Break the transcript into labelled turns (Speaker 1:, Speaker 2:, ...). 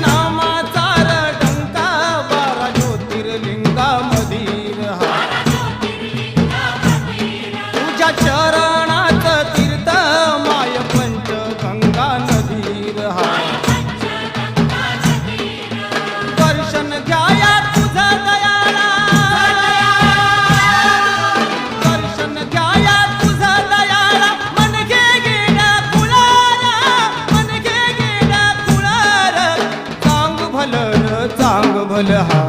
Speaker 1: नामाचा डंका 12 ज्योतिर्लिंगा मधीर हा तुझ्या चरणात तीर्थ माय पंचगंगा नदीर हा दर्शन घ्याया तुझं दयाळा दर्शन घ्याया तुझं दयाळा मन घे गेला कुळार मन घे गेला कुळार चांग भलं हा